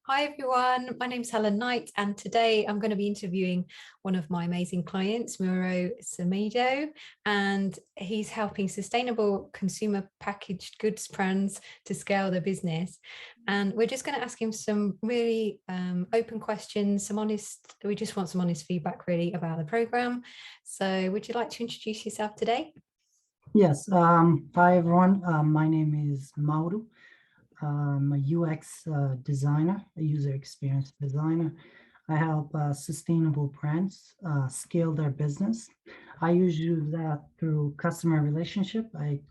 Hi everyone, my name's Helen Knight and today I'm going to be interviewing one of my amazing clients, Mauro Semedo, and he's helping sustainable consumer packaged goods brands to scale their business. And we're just going to ask him some really open questions, we just want some honest feedback really about the program. So would you like to introduce yourself today? Yes. Hi, everyone. My name is Mauro. I'm a UX designer, a user experience designer. I help sustainable brands scale their business. I usually do that through customer relationship. I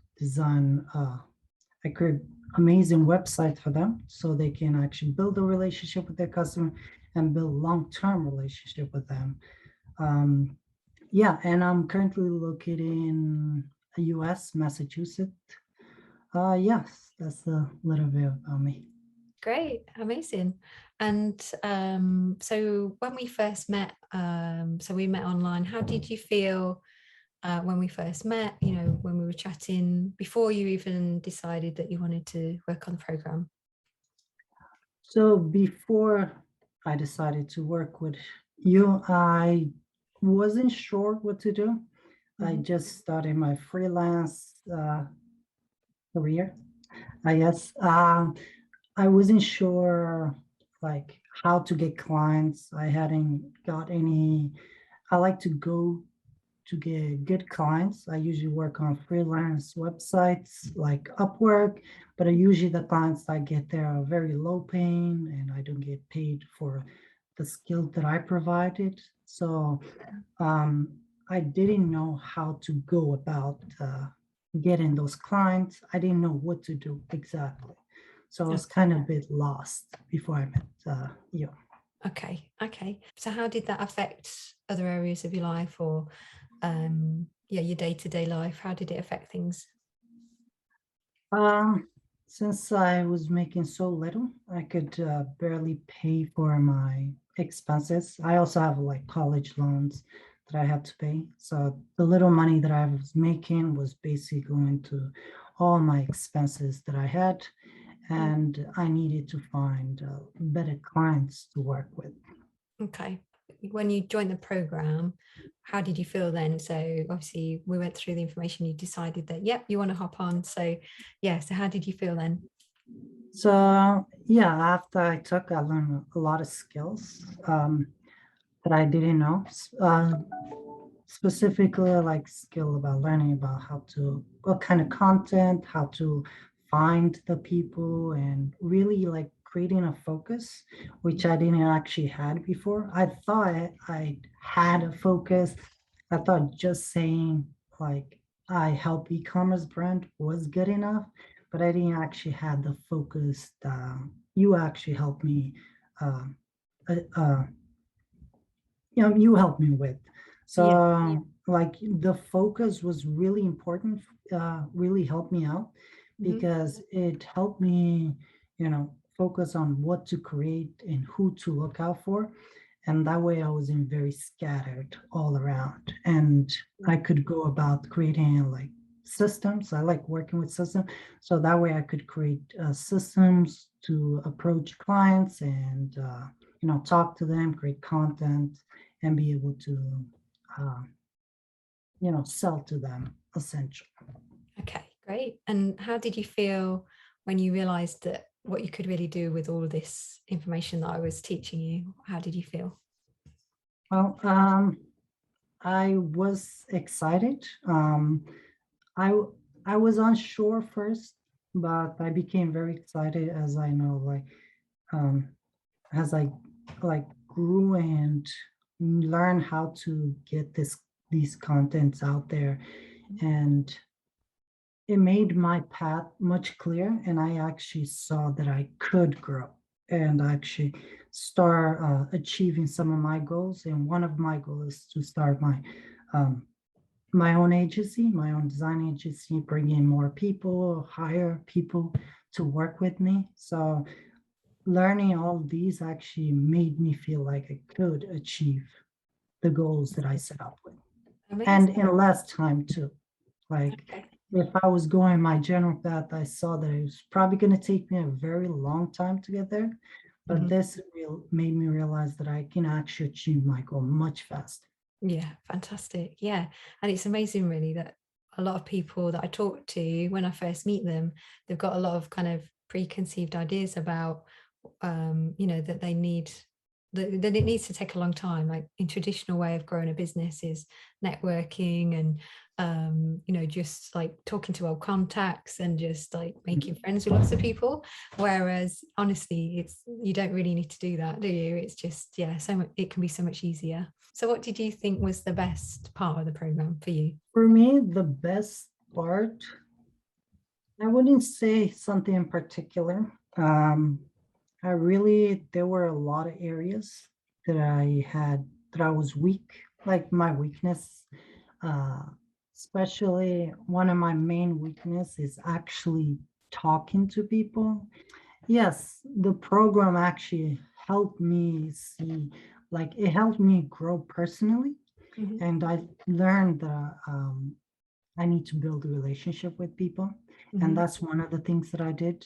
create amazing websites for them so they can actually build a relationship with their customer and build long-term relationship with them. Um, yeah, and I'm currently located in US, Massachusetts. Yes, that's a little bit about me. Great, amazing. And so when we first met, so we met online, how did you feel when we first met, when we were chatting before you even decided that you wanted to work on the program? So before I decided to work with you, I wasn't sure what to do. I Mhm. just started my freelance career, I guess. I wasn't sure like how to get clients. I hadn't got any. I like to go to get good clients. I usually work on freelance websites like Upwork, but usually the clients I get there are very low paying and I don't get paid for the skill that I provided. So um, I didn't know how to go about getting those clients. I didn't know what to do exactly. So I Oh, was kind of a bit lost before I met you. okay. So how did that affect other areas of your life or your day-to-day life? How did it affect things? Um, since I was making so little, I could barely pay for my expenses. I also have like college loans that I had to pay. So the little money that I was making was basically going to all my expenses that I had, Mm. and I needed to find better clients to work with. Okay. When you joined the program, how did you feel then? So obviously we went through the information, you decided that, yep, you want to hop on. So yeah, so how did you feel then? So yeah, after I learned a lot of skills that I didn't know. Specifically like skill about learning about what kind of content, how to find the people, and really like creating a focus, which I didn't actually had before. I thought I had a focus. I thought just saying like I help e-commerce brand was good enough, but I didn't actually have the focus. You actually helped me uh, uh, uh, you helped me with. So Yeah. like the focus was really important, really helped me out Mhm. because it helped me, focus on what to create and who to look out for. And that way I wasn't very scattered all around. And I could go about creating like systems. I like working with systems. So that way I could create systems to approach clients and, talk to them, create content, and be able to, um, sell to them essentially. Okay, great. And how did you feel when you realized that what you could really do with all of this information that I was teaching you? How did you feel? Well, I was excited. I I was unsure first, but I became very excited as I know, like, um, as I like grew and learn how to get these contents out there, and it made my path much clearer, and I actually saw that I could grow and actually start achieving some of my goals. And one of my goals is to start um, my own agency, my own design agency, bring in more people, hire people to work with me. So learning all these actually made me feel like I could achieve the goals that I set out with, and Amazing. in less time too. Like Okay. if I was going my general path, I saw that it was probably going to take me a very long time to get there. But this made me realize that I can actually achieve my goal much faster. Yeah, fantastic. Yeah. And it's amazing really that a lot of people that I talk to when I first meet them, they've got a lot of kind of preconceived ideas about that they need that it needs to take a long time. Like in traditional way of growing a business is networking and just like talking to old contacts and just like making friends with lots of people. Whereas honestly, you don't really need to do that, do you? It's just, yeah, so much, it can be so much easier. So what did you think was the best part of the program for you? For me, the best part, I wouldn't say something in particular. There were a lot of areas that I was weak, like my weakness. Uh, Especially one of my main weakness is actually talking to people. Yes, the program actually helped me see, like it helped me grow personally. Mhm. And I learned that I need to build a relationship with people. And Mhm. that's one of the things that I did.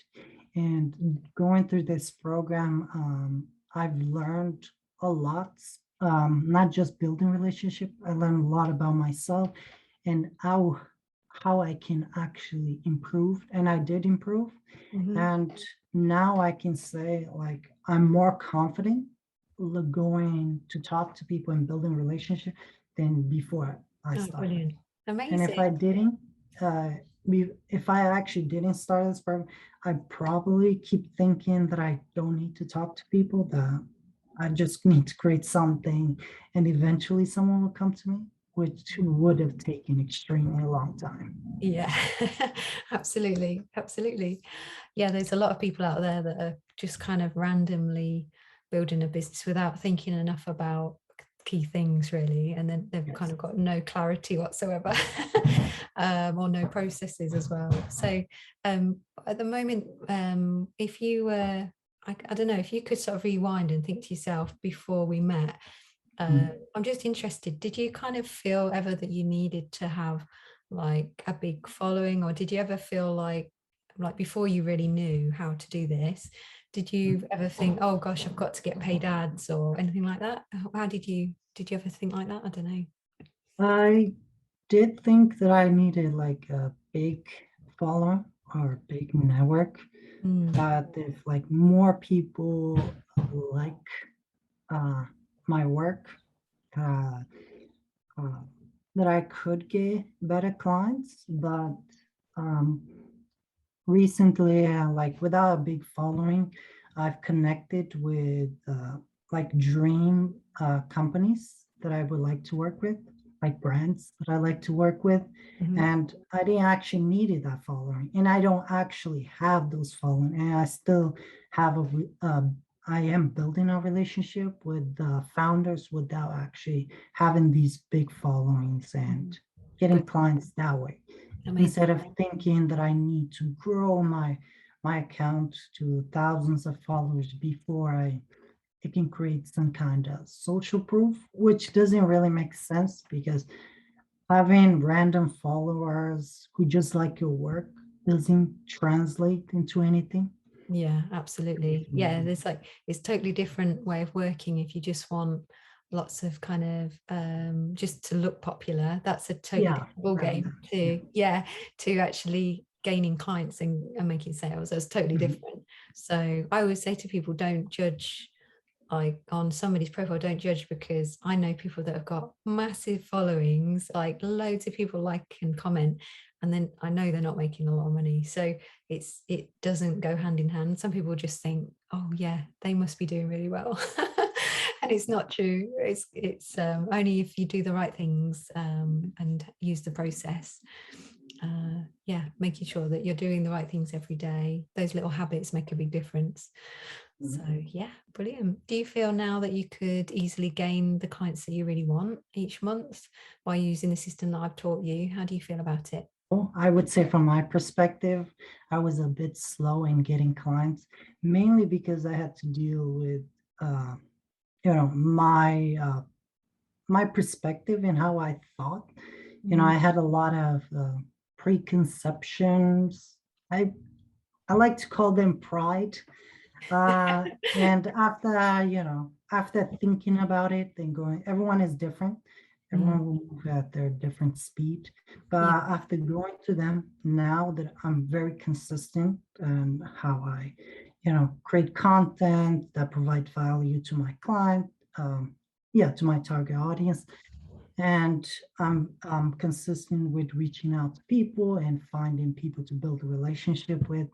And going through this program, I've learned a lot, not just building relationship. I learned a lot about myself and how I can actually improve. And I did improve. Mhm. And now I can say like I'm more confident going to talk to people and building relationship than before I Oh, started. brilliant. And if Amazing. I didn't, uh, if I actually didn't start this program, I probably keep thinking that I don't need to talk to people, that I just need to create something and eventually someone will come to me, which would have taken extremely long time. Yeah, absolutely. Absolutely. Yeah, there's a lot of people out there that are just kind of randomly building a business without thinking enough about key things really, and then they've kind Yes. of got no clarity whatsoever. Or no processes as well. So at the moment, if you were I don't know, if you could sort of rewind and think to yourself before we met, Mm. I'm just interested, did you kind of feel ever that you needed to have like a big following, or did you ever feel like before you really knew how to do this, did you ever think, oh gosh, I've got to get paid ads or anything like that? How did you ever think like that? I don't know. I did think that I needed like a big following or a big network, Mm, but if like more people like uh, my work, uh, uh, that I could get better clients. But um, recently, like without a big following, I've connected with like dream companies that I would like to work with, like brands that I like to work with. mhm. And I didn't actually needed that following, and I don't actually have those following, and I still have I am building a relationship with the founders without actually having these big followings and getting Good, clients that way, instead amazing. of thinking that I need to grow my account to thousands of followers before I can create some kind of social proof, which doesn't really make sense because having random followers who just like your work doesn't translate into anything. Yeah, absolutely. Yeah, there's like it's totally different way of working if you just want lots of kind of just to look popular. That's a totally Yeah, different ball rather game than, yeah. to, yeah, to actually gaining clients and making sales. That's totally Mhm. different. So I always say to people, don't judge like on somebody's profile, don't judge, because I know people that have got massive followings, like loads of people like and comment, and then I know they're not making a lot of money. So it doesn't go hand in hand. Some people just think, oh yeah, they must be doing really well. And it's not true. It's only if you do the right things and use the process. Yeah, making sure that you're doing the right things every day. Those little habits make a big difference. So yeah, brilliant. Do you feel now that you could easily gain the clients that you really want each month by using the system that I've taught you? How do you feel about it? Well, I would say from my perspective, I was a bit slow in getting clients, mainly because I had to deal with, uh, my perspective and how I thought. Mm, I had a lot of preconceptions. I I like to call them pride. And after, after thinking about it and going, everyone is different. Everyone will move at their different speed. But Yeah. after going to them, now that I'm very consistent and how I, create content that provide value to my client, yeah, to my target audience, and I'm consistent with reaching out to people and finding people to build a relationship with.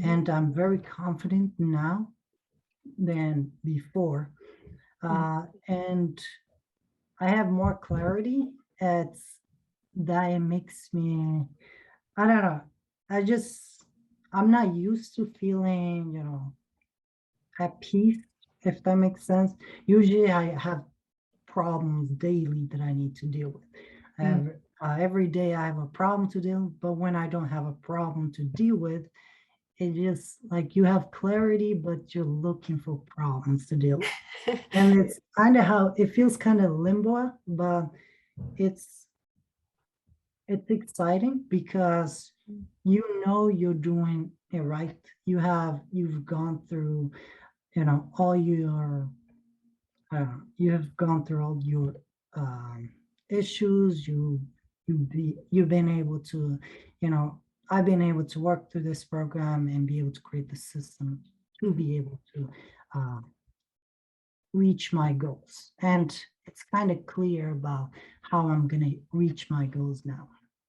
And I'm very confident now than before. And I have more clarity. It's that it makes me, I don't know, I just, I'm not used to feeling, at peace, if that makes sense. Usually I have problems daily that I need to deal with. I Mm. have, every day I have a problem to deal, but when I don't have a problem to deal with, it just like you have clarity, but you're looking for problems to deal with. And it's kind of how it feels kind of limbo, but it's it's exciting because you're doing it right. You've gone through, all your you have gone through all your um, issues. You've been able to, you know, I've been able to work through this program and be able to create the system to Mhm. be able to uh, reach my goals. And it's kind of clear about how I'm going to reach my goals now.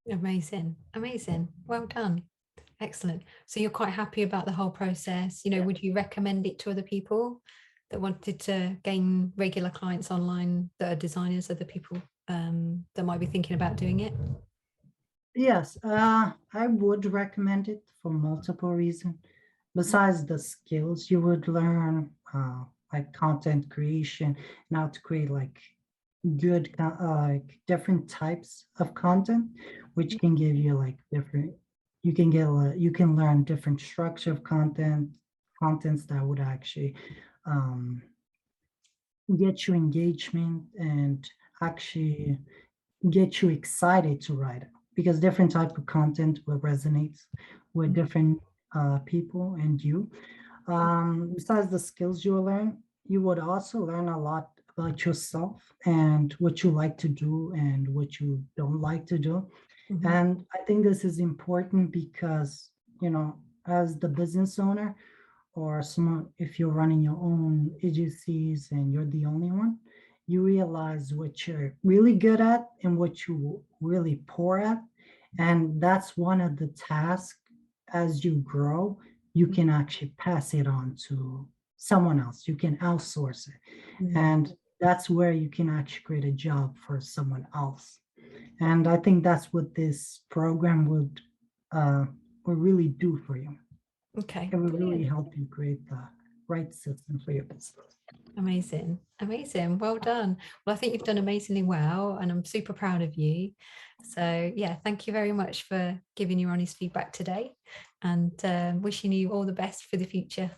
Amazing, amazing. Well done. Excellent. So you're quite happy about the whole process. Would you recommend it to other people that wanted to gain regular clients online that are designers, other people that might be thinking about doing it? Yes, I would recommend it for multiple reasons. Besides the skills you would learn, like content creation and how to create like like different types of content, which can give you like different. You can learn different structure of contents that would actually um, get you engagement and actually get you excited to write it, because different type of content will resonate with different people and you. Besides the skills you will learn, you would also learn a lot about yourself and what you like to do and what you don't like to do. Mhm. And I think this is important because, as the business owner, or someone, if you're running your own agencies and you're the only one, you realize what you're really good at and what you really poor at. And that's one of the tasks. As you grow, you can actually pass it on to someone else. You can outsource it. Mm. And that's where you can actually create a job for someone else. And I think that's what this program would really do for you. Okay, It would really brilliant. help you create the right system for your business. Amazing, amazing. Well done. Well, I think you've done amazingly well, and I'm super proud of you. So, yeah, thank you very much for giving your honest feedback today, and wishing you all the best for the future.